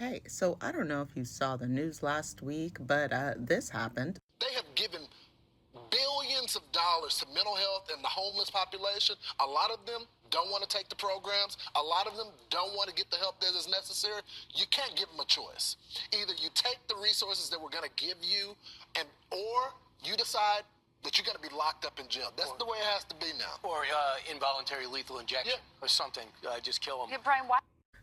Hey, so I don't know if you saw the news last week, but this happened. They have given billions of dollars to mental health and the homeless population. A lot of them don't want to take the programs. A lot of them don't want to get the help that is necessary. You can't give them a choice. Either you take the resources that we're going to give you, or you decide that you're going to be locked up in jail. That's the way it has to be now. Or involuntary lethal injection or something. Just kill them. Yeah, Brian, why?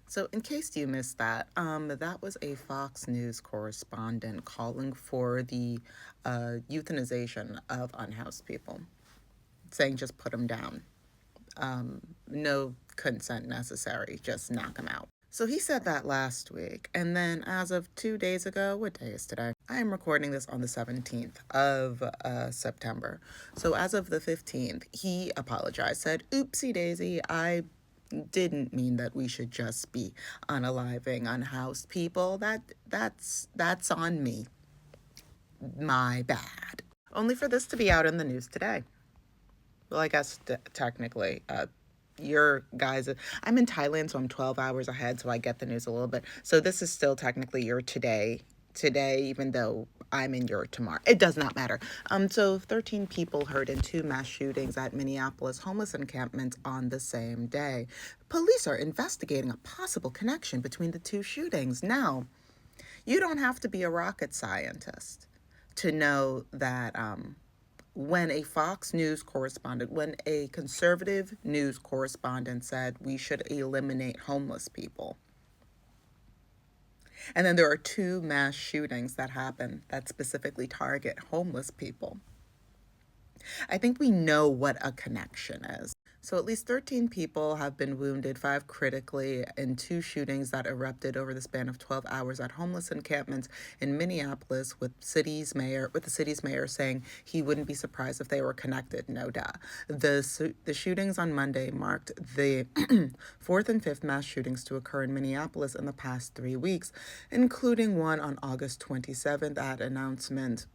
So in case you missed that, that was a Fox News correspondent calling for the euthanization of unhoused people, saying just put them down. No consent necessary, just knock them out. So he said that last week, and then as of 2 days ago, what day is today? I am recording this on the 17th of September. So as of the 15th, he apologized, said, oopsie daisy, I didn't mean that we should just be unaliving unhoused people. That's on me. My bad. Only for this to be out in the news today. Well, I guess technically, your guys, I'm in Thailand, so I'm 12 hours ahead, so I get the news a little bit. So this is still technically your today, even though I'm in your tomorrow. It does not matter. So 13 people hurt in 2 mass shootings at Minneapolis homeless encampments on the same day. Police are investigating a possible connection between the 2 shootings. Now, you don't have to be a rocket scientist to know that when a Fox News correspondent, when a conservative news correspondent said we should eliminate homeless people, and then there are 2 mass shootings that happen that specifically target homeless people, I think we know what a connection is. So at least 13 people have been wounded, 5 critically, in 2 shootings that erupted over the span of 12 hours at homeless encampments in Minneapolis, with the city's mayor saying he wouldn't be surprised if they were connected, no duh. The shootings on Monday marked the 4th and 5th mass shootings to occur in Minneapolis in the past 3 weeks, including one on August 27th at Annunciation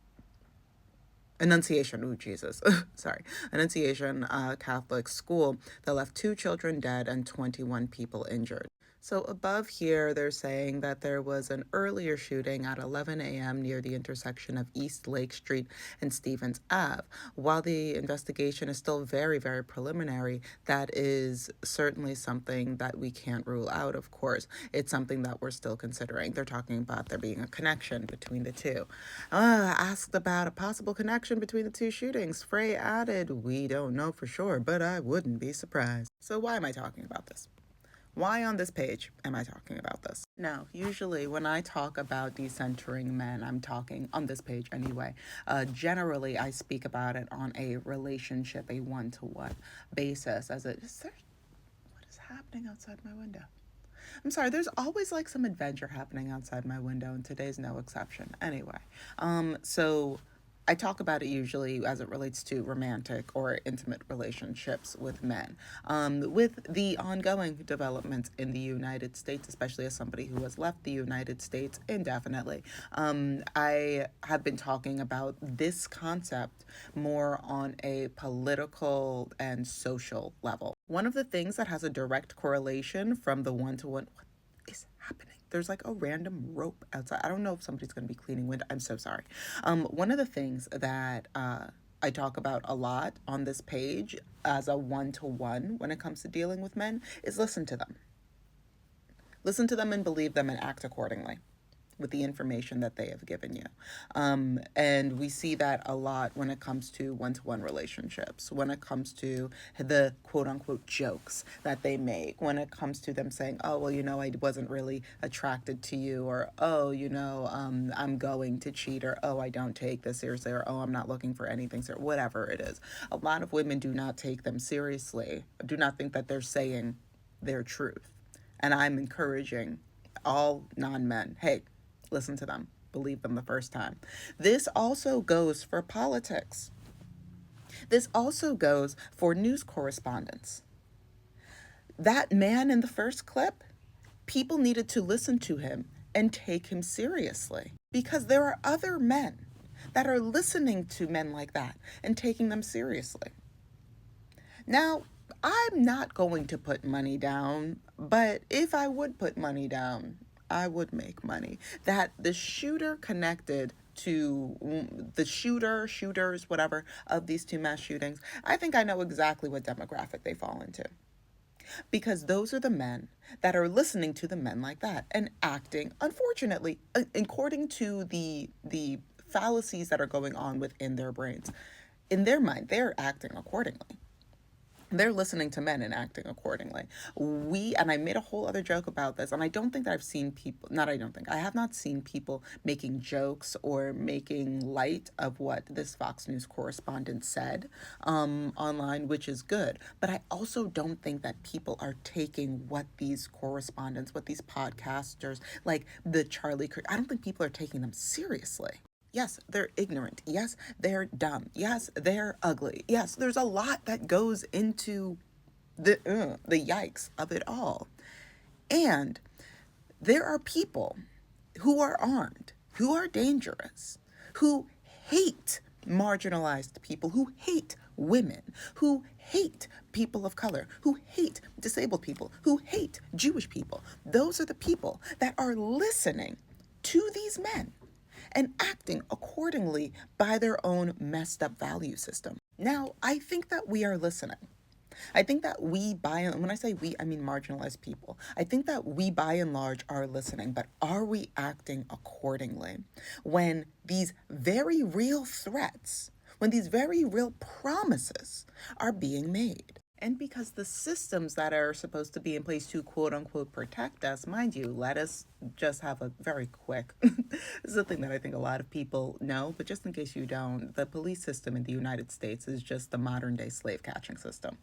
Catholic school that left 2 children dead and 21 people injured. So above here, they're saying that there was an earlier shooting at 11 a.m. near the intersection of East Lake Street and Stevens Ave. While the investigation is still very, very preliminary, that is certainly something that we can't rule out, of course. It's something that we're still considering. They're talking about there being a connection between the 2. Asked about a possible connection between the 2 shootings, Frey added, we don't know for sure, but I wouldn't be surprised. So why am I talking about this? Why on this page am I talking about this? Now, usually when I talk about decentering men, I'm talking on this page anyway. Generally, I speak about it on a relationship, a one-to-one basis. What is happening outside my window? I'm sorry, there's always like some adventure happening outside my window, and today's no exception. Anyway, so I talk about it usually as it relates to romantic or intimate relationships with men. With the ongoing developments in the United States, especially as somebody who has left the United States indefinitely, I have been talking about this concept more on a political and social level. One of the things that has a direct correlation from the one-to-one, what is happening? There's like a random rope outside. I don't know if somebody's going to be cleaning window. I'm so sorry. One of the things that I talk about a lot on this page as a one-to-one when it comes to dealing with men is listen to them. Listen to them and believe them and act accordingly with the information that they have given you. And we see that a lot when it comes to one-to-one relationships, when it comes to the quote-unquote jokes that they make, when it comes to them saying, oh, well, I wasn't really attracted to you, or, oh, I'm going to cheat, or, oh, I don't take this seriously, or, oh, I'm not looking for anything, or whatever it is. A lot of women do not take them seriously, do not think that they're saying their truth. And I'm encouraging all non-men, hey, listen to them. Believe them the first time. This also goes for politics. This also goes for news correspondents. That man in the first clip, people needed to listen to him and take him seriously, because there are other men that are listening to men like that and taking them seriously. Now, I'm not going to put money down, but if I would put money down, I would make money. That the shooter connected to the shooters, whatever, of these two mass shootings, I think I know exactly what demographic they fall into. Because those are the men that are listening to the men like that and acting, unfortunately, according to the fallacies that are going on within their brains. In their mind, they're acting accordingly. They're listening to men and acting accordingly. And I made a whole other joke about this, and I don't think that I've seen people, not I don't think, I have not seen people making jokes or making light of what this Fox News correspondent said online, which is good. But I also don't think that people are taking what these correspondents, what these podcasters, like the I don't think people are taking them seriously. Yes, they're ignorant. Yes, they're dumb. Yes, they're ugly. Yes, there's a lot that goes into the yikes of it all. And there are people who are armed, who are dangerous, who hate marginalized people, who hate women, who hate people of color, who hate disabled people, who hate Jewish people. Those are the people that are listening to these men and acting accordingly by their own messed up value system. Now, I think that we are listening. I think that and when I say we, I mean marginalized people. I think that we, by and large, are listening, but are we acting accordingly when these very real threats, when these very real promises are being made? And because the systems that are supposed to be in place to quote unquote protect us, mind you, let us just have a very quick, this is a thing that I think a lot of people know, but just in case you don't, the police system in the United States is just the modern day slave catching system.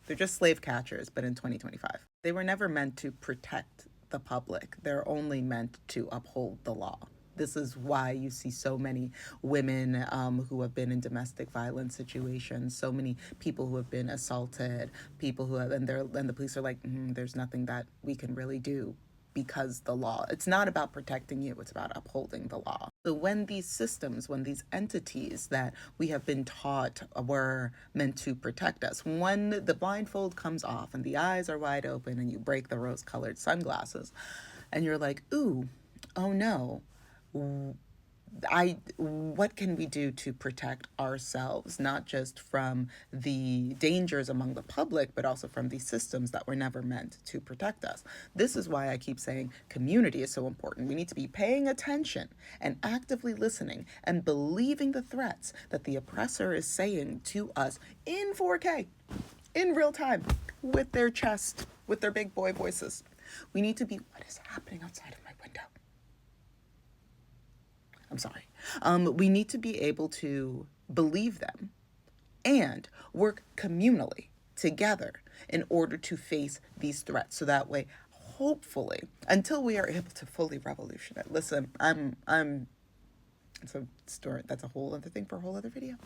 They're just slave catchers, but in 2025. They were never meant to protect the public. They're only meant to uphold the law. This is why you see so many women who have been in domestic violence situations, so many people who have been assaulted, people who have, and the police are like, there's nothing that we can really do because the law, it's not about protecting you, it's about upholding the law. So when these systems, when these entities that we have been taught were meant to protect us, when the blindfold comes off and the eyes are wide open and you break the rose-colored sunglasses and you're like, ooh, oh no, what can we do to protect ourselves, not just from the dangers among the public, but also from these systems that were never meant to protect us? This is why I keep saying community is so important. We need to be paying attention and actively listening and believing the threats that the oppressor is saying to us in 4K, in real time, with their chest, with their big boy voices. We need to be, what is happening outside of my window? I'm sorry. We need to be able to believe them and work communally together in order to face these threats. So that way, hopefully, until we are able to fully revolutionize. Listen, it's a story. That's a whole other thing for a whole other video.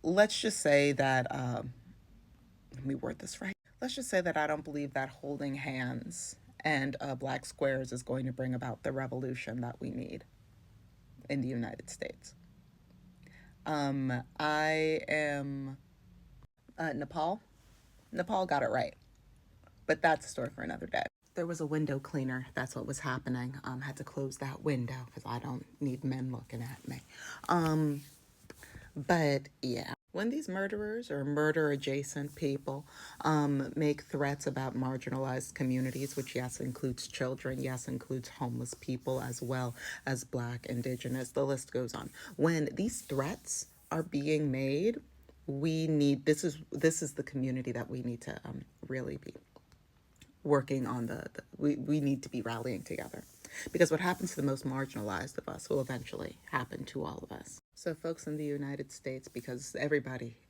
Let's just say that, let me word this right. Let's just say that I don't believe that holding hands and black squares is going to bring about the revolution that we need in the United States. I am Nepal. Nepal got it right, but that's a story for another day. There was a window cleaner. That's what was happening. Had to close that window because I don't need men looking at me. But yeah, when these murderers or murder adjacent people make threats about marginalized communities, which yes includes children, yes includes homeless people, as well as Black, Indigenous, the list goes on. When these threats are being made, this is the community that we need to really be working on. We need to be rallying together, because what happens to the most marginalized of us will eventually happen to all of us. So folks in the United States, because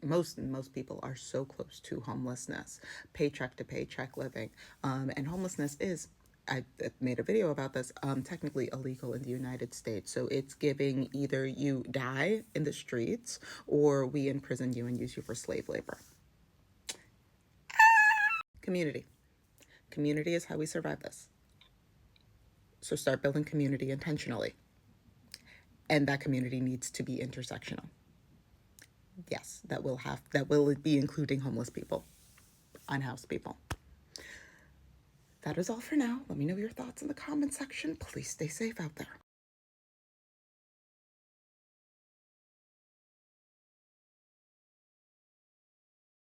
most people are so close to homelessness, paycheck to paycheck living, and homelessness is, I made a video about this, technically illegal in the United States. So it's giving either you die in the streets or we imprison you and use you for slave labor. Community. Community is how we survive this. So start building community intentionally. And that community needs to be intersectional. Yes, that will be including homeless people, unhoused people. That is all for now. Let me know your thoughts in the comment section. Please stay safe out there.